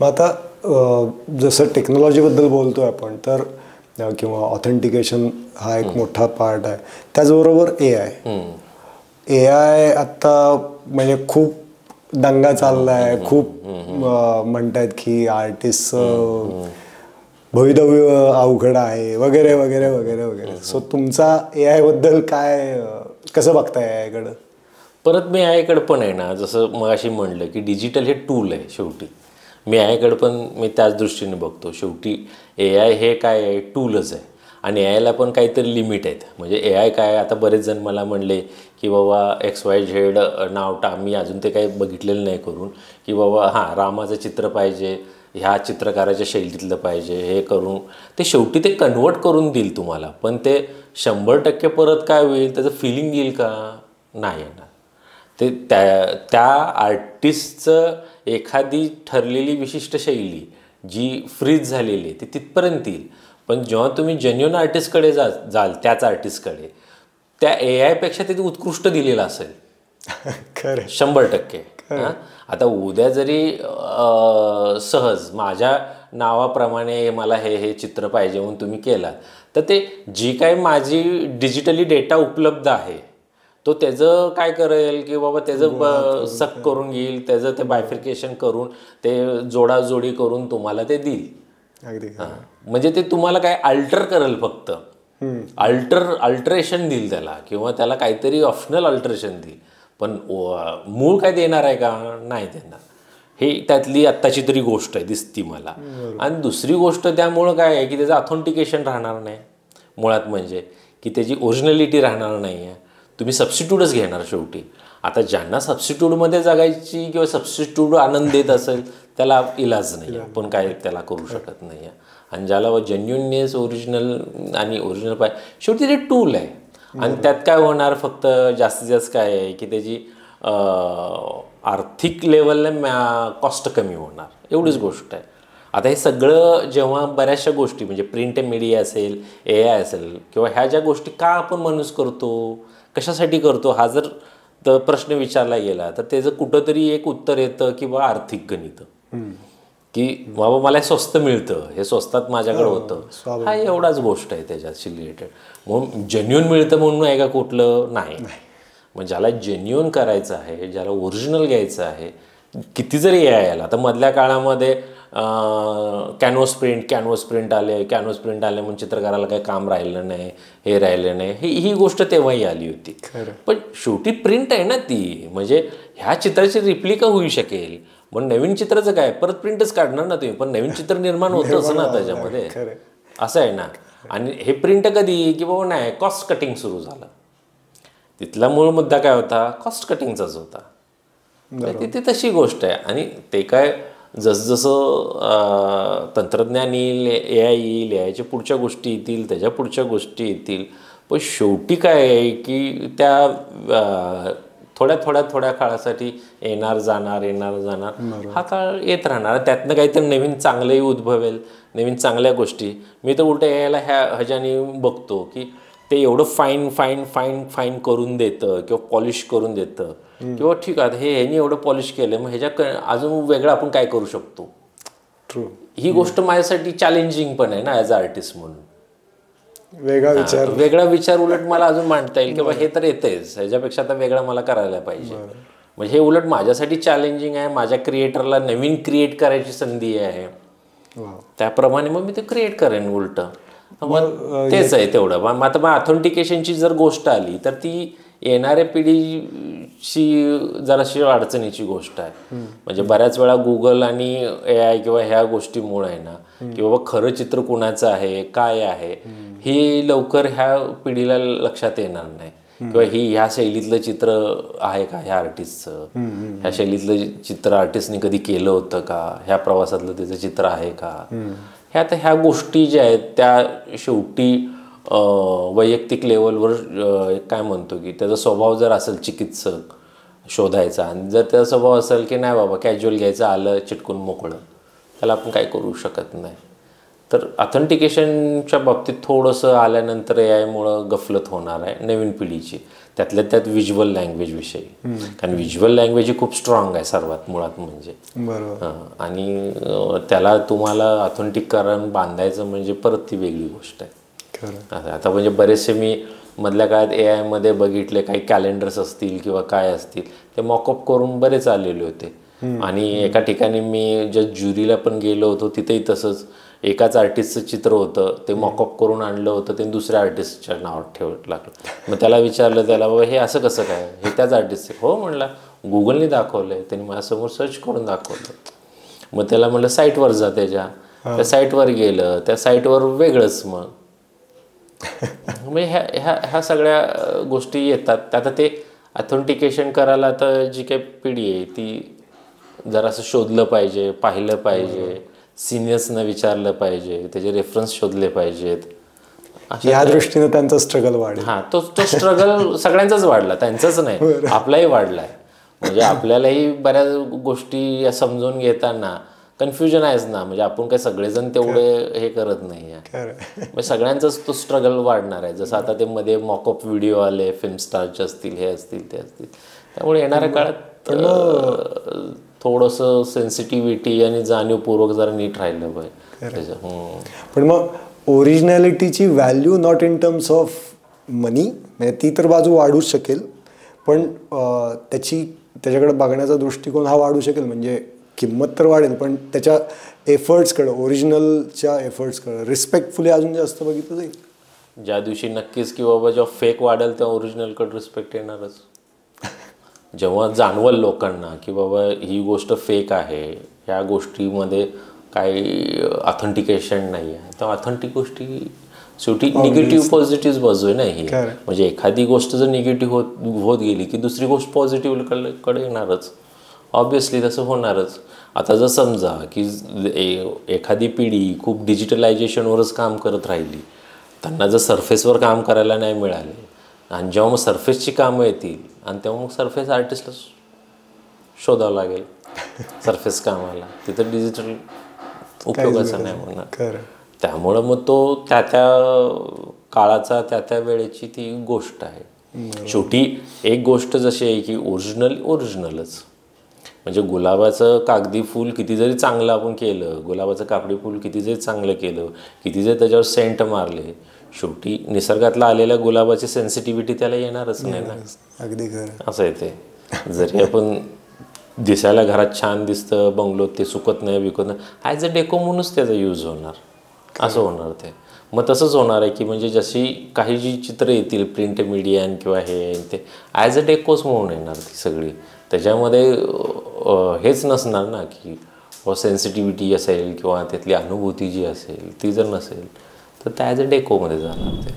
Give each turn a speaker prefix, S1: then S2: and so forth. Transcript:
S1: मग आता जसं टेक्नॉलॉजीबद्दल बोलतोय आपण तर किंवा ऑथेंटिकेशन हा एक मोठा पार्ट आहे, त्याचबरोबर ए आय आत्ता म्हणजे खूप दंगा चाललाय, खूप म्हणतायत की आर्टिस्ट भवितव्य अवघड आहे वगैरे वगैरे वगैरे वगैरे. सो तुमचा ए आय बद्दल काय, कसं बघताय ए आय कडं?
S2: परत मी ए आय कडे पण आहे ना, जसं मगाशी म्हणलं की डिजिटल हे टूल आहे शेवटी. मी ए आय कडे पण मी त्याच दृष्टीने बघतो. शेवटी ए आय हे काय आहे, टूलच आहे. आणि ए आयला पण काहीतरी लिमिट आहेत. म्हणजे ए आय काय, आता बरेच जण मला म्हणले की बाबा XYZ नाव मी अजून ते काही बघितलेलं नाही करून, की बाबा हां रामाचं चित्र पाहिजे, ह्या चित्रकाराच्या शैलीतलं पाहिजे, हे करून ते शेवटी ते कन्वर्ट करून देईल तुम्हाला. पण ते 100% परत काय होईल, त्याचं फिलिंग येईल का? नाही येणार. ते त्या आर्टिस्टचं एखादी ठरलेली विशिष्ट शैली जी फ्रीज झालेली आहे ती तिथपर्यंत येईल. पण जेव्हा तुम्ही जेन्युइन आर्टिस्टकडे जाल त्याच आर्टिस्टकडे, त्या ए आयपेक्षा ते उत्कृष्ट दिलेलं असेल.
S1: खरं
S2: 100%. आता उद्या जरी सहज माझ्या नावाप्रमाणे मला हे चित्र पाहिजे म्हणून तुम्ही केला, तर ते जी काही माझी डिजिटली डेटा उपलब्ध आहे तो त्याचं काय करेल की बाबा त्याचं सक करून घेईल, त्याचं ते बायफिकेशन करून ते जोडाजोडी करून तुम्हाला ते देईल. म्हणजे ते तुम्हाला काय अल्टर करेल, फक्त अल्टरेशन देईल त्याला, किंवा त्याला काहीतरी ऑप्शनल अल्टरेशन देईल. पण मूळ काय देणार आहे का? नाही देणार. हे त्यातली आत्ताची तरी गोष्ट आहे दिसती मला. आणि दुसरी गोष्ट त्यामुळं काय आहे की त्याचं ऑथेंटिकेशन राहणार नाही मुळात, म्हणजे की त्याची ओरिजिनॅलिटी राहणार नाही आहे. तुम्ही सबस्टिट्यूटच घेणार शेवटी. आता ज्यांना सबस्टिट्यूटमध्ये जगायची किंवा सबस्टिट्यूट आनंद देत असेल त्याला इलाज नाही, आपण काय त्याला करू शकत नाही आहे. आणि ज्याला जेन्युइननेस ओरिजिनल आणि ओरिजिनल शेवटी ते टूल आहे. आणि त्यात काय होणार, फक्त जास्तीत जास्त काय आहे की त्याची आर्थिक लेवलला कॉस्ट कमी होणार, एवढीच गोष्ट आहे. आता हे सगळं जेव्हा बऱ्याचशा गोष्टी म्हणजे प्रिंट मीडिया असेल, ए आय असेल, किंवा ह्या ज्या गोष्टी का आपण माणूस करतो, कशासाठी करतो, हा जर प्रश्न विचारला गेला तर त्याचं कुठंतरी एक उत्तर येतं की बा आर्थिक गणित, की बाबा मला स्वस्त मिळतं, हे स्वस्तात माझ्याकडे होतं, हा एवढाच गोष्ट आहे त्याच्याशी रिलेटेड. म्हणून जेन्युइन मिळतं म्हणून आहे का कुठलं? नाही. मग ज्याला जेन्युइन करायचं आहे, ज्याला ओरिजिनल घ्यायचं आहे, किती जरी ए आय आला. आता मधल्या काळामध्ये कॅनव्हास प्रिंट आले म्हणून चित्रकाराला काही काम राहिलं नाही, हे राहिलं नाही, ही गोष्ट तेव्हाही आली होती. पण शेवटी प्रिंट आहे ना ती, म्हणजे ह्या चित्राची रिप्लिका होऊ शकेल. मग नवीन चित्राचं काय, परत प्रिंटच काढणार ना तुम्ही, पण नवीन चित्र निर्माण होतंच ना त्याच्यामध्ये, असं आहे ना. आणि हे प्रिंट कधी की बाबा नाही, कॉस्ट कटिंग सुरू झालं. तिथला मूळ मुद्दा काय होता, कॉस्ट कटिंगचाच होता. ती तशी गोष्ट आहे. आणि ते काय जसजसं तंत्रज्ञान येईल, ए आय येईल, ए आयच्या पुढच्या गोष्टी येतील, त्याच्या पुढच्या गोष्टी येतील, पण शेवटी काय आहे की त्या थोड्या काळासाठी येणार जाणार हा काळ येत राहणार. त्यातनं काहीतरी नवीन चांगलंही उद्भवेल, नवीन चांगल्या गोष्टी. मी तर उलट यायला ह्याच्याने बघतो की ते एवढं फाईन करून देतं किंवा पॉलिश करून देतं, किंवा ठीक आहे हे ह्यानी एवढं पॉलिश केलं, मग ह्याच्या अजून वेगळं आपण काय करू शकतो. ही गोष्ट माझ्यासाठी चॅलेंजिंग पण आहे ना ॲज अ आर्टिस्ट म्हणून. वेगळा विचार उलट मला अजून मांडता येईल किंवा हे तर येतेच, ह्याच्यापेक्षा आता वेगळा मला करायला पाहिजे. म्हणजे हे उलट माझ्यासाठी चॅलेंजिंग आहे. माझ्या क्रिएटरला नवीन क्रिएट करायची संधी आहे, त्याप्रमाणे मग मी ते क्रिएट करेन उलट. मग तेच आहे तेवढं. मग आता मग ऑथेंटिकेशनची जर गोष्ट आली तर ती येणाऱ्या पिढीची जराशी अडचणीची गोष्ट आहे. म्हणजे बऱ्याच वेळा गुगल आणि ए आय किंवा ह्या गोष्टीमुळे आहे ना, की बाबा खरं चित्र कुणाचं आहे, काय आहे, हे लवकर ह्या पिढीला लक्षात येणार नाही. किंवा ह्या शैलीतलं चित्र आहे का ह्या आर्टिस्टचं, ह्या शैलीतलं चित्र आर्टिस्टने कधी केलं होतं का, ह्या प्रवासातलं त्याचं चित्र आहे का. ह्या गोष्टी ज्या आहेत त्या शेवटी वैयक्तिक लेवलवर काय म्हणतो की त्याचा स्वभाव जर असेल चिकित्सक शोधायचा, आणि जर त्याचा स्वभाव असेल की नाही बाबा कॅज्युअल घ्यायचं, आलं चिटकून मोकळं, त्याला आपण काय करू शकत नाही. तर ऑथेंटिकेशनच्या बाबतीत थोडंसं आल्यानंतर ए आयमुळं गफलत होणार आहे नवीन पिढीची, त्यातल्या त्यात व्हिज्युअल लँग्वेजविषयी. कारण व्हिज्युअल लँग्वेज ही खूप स्ट्रॉंग आहे सर्वात मुळात म्हणजे.
S1: बरोबर.
S2: आणि त्याला तुम्हाला ऑथेंटिकरण बांधायचं म्हणजे परत ती वेगळी गोष्ट आहे. आता म्हणजे बरेचसे मी मधल्या काळात ए आयमध्ये बघितले, काही कॅलेंडर्स असतील किंवा काय असतील ते मॉकअप करून बरेच आलेले होते. आणि एका ठिकाणी मी ज्या ज्युरीला पण गेलो होतो तिथेही तसंच एकाच आर्टिस्टचं चित्र होतं, ते मॉकअप करून आणलं होतं, ते दुसऱ्या आर्टिस्टच्या नावात ठेवत लागलं. मग त्याला विचारलं, त्याला बाबा हे असं कसं काय, हे त्याच आर्टिस्ट? हो म्हणला, गुगलने दाखवलं आहे, त्यांनी माझ्यासमोर सर्च करून दाखवलं. मग त्याला म्हणलं साईटवर जा, त्या साईटवर गेलं, त्या साईटवर वेगळंच. मग म्हणजे ह्या सगळ्या गोष्टी येतात. आता ते ऑथेंटिकेशन करायला आता जी काही पिढी आहे ती जरासं शोधलं पाहिजे, पाहिलं पाहिजे, सिनियर्सनं विचारलं पाहिजे, त्याचे रेफरन्स शोधले पाहिजेत.
S1: या दृष्टीने त्यांचा स्ट्रगल वाढेल.
S2: हां, तो स्ट्रगल सगळ्यांचाच वाढला, त्यांचाच नाही, आपलाही वाढला आहे. म्हणजे आपल्यालाही बऱ्याच गोष्टी समजून घेताना कन्फ्युजन आहेच ना. म्हणजे आपण काय सगळेजण तेवढे हे करत नाही आहे. म्हणजे सगळ्यांचाच तो स्ट्रगल वाढणार आहे. जसं आता ते मध्ये मॉकअप व्हिडिओ आले, फिल्म स्टारचे असतील, हे असतील, ते असतील. त्यामुळे येणाऱ्या काळात थोडंसं सेन्सिटिव्हिटी आणि जाणीवपूर्वक जरा नीट राहिलं पाहिजे.
S1: पण मग ओरिजिनॅलिटीची value not in terms of money, म्हणजे ती तर बाजू वाढूच शकेल, पण त्याच्याकडे बघण्याचा दृष्टिकोन हा वाढू शकेल. म्हणजे किंमत तर वाढेल, पण त्याच्या एफर्ट्सकडं, ओरिजिनलच्या एफर्ट्सकडं रिस्पेक्टफुली अजून जास्त बघितलं जाईल.
S2: ज्या दिवशी नक्कीच की बाबा जेव्हा फेक वाढेल तेव्हा ओरिजिनलकडे रिस्पेक्ट येणारच. जेव्हा जाणवल लोकांना की बाबा ही गोष्ट फेक आहे, ह्या गोष्टीमध्ये काही ऑथेंटिकेशन नाही आहे, तेव्हा ऑथेंटिक गोष्टी शेवटी निगेटिव्ह पॉझिटिव्ह बाजू आहे ना ही. म्हणजे एखादी गोष्ट जर निगेटिव्ह होत गेली की दुसरी गोष्ट पॉझिटिव्हकडे येणारच. ऑब्वियसली तसं होणारच. आता जर समजा की एखादी पिढी खूप डिजिटलायझेशनवरच काम करत राहिली, त्यांना जर सरफेसवर काम करायला नाही मिळाले, आणि जेव्हा मग सरफेसची कामं येतील आणि तेव्हा मग सरफेस आर्टिस्टला शोधावं लागेल सरफेस कामाला, तिथं डिजिटल उपयोगाचा नाही होणार. त्यामुळं मग तो त्या काळाचा त्या वेळेची ती गोष्ट आहे. शेवटी एक गोष्ट जशी आहे की ओरिजिनलच. म्हणजे गुलाबाचं कागदी फूल किती जरी चांगलं आपण केलं, गुलाबाचं कापडी फूल किती जरी चांगलं केलं, किती जरी त्याच्यावर सेंट मारले, शेवटी निसर्गातला आलेल्या गुलाबाची सेन्सिटिव्हिटी त्याला येणारच नाही ना.
S1: अगदी खरं.
S2: असं आहे ते. जरी आपण दिसायला घरात छान दिसतं, बंगलोत ते सुकत नाही, विकत नाही, ॲज अ डेको म्हणूनच त्याचा यूज होणार, असं होणार ते. मग तसंच होणार आहे की म्हणजे जशी काही जी चित्र येतील प्रिंट मीडिया किंवा हे ते ॲज अ डेकोच म्हणून येणार ती सगळी. त्याच्यामध्ये हेच नसणार ना की सेन्सिटिव्हिटी असेल किंवा त्यातली अनुभूती जी असेल ती जर नसेल तर त्या ॲज अ डेकोमध्ये जाणार ते.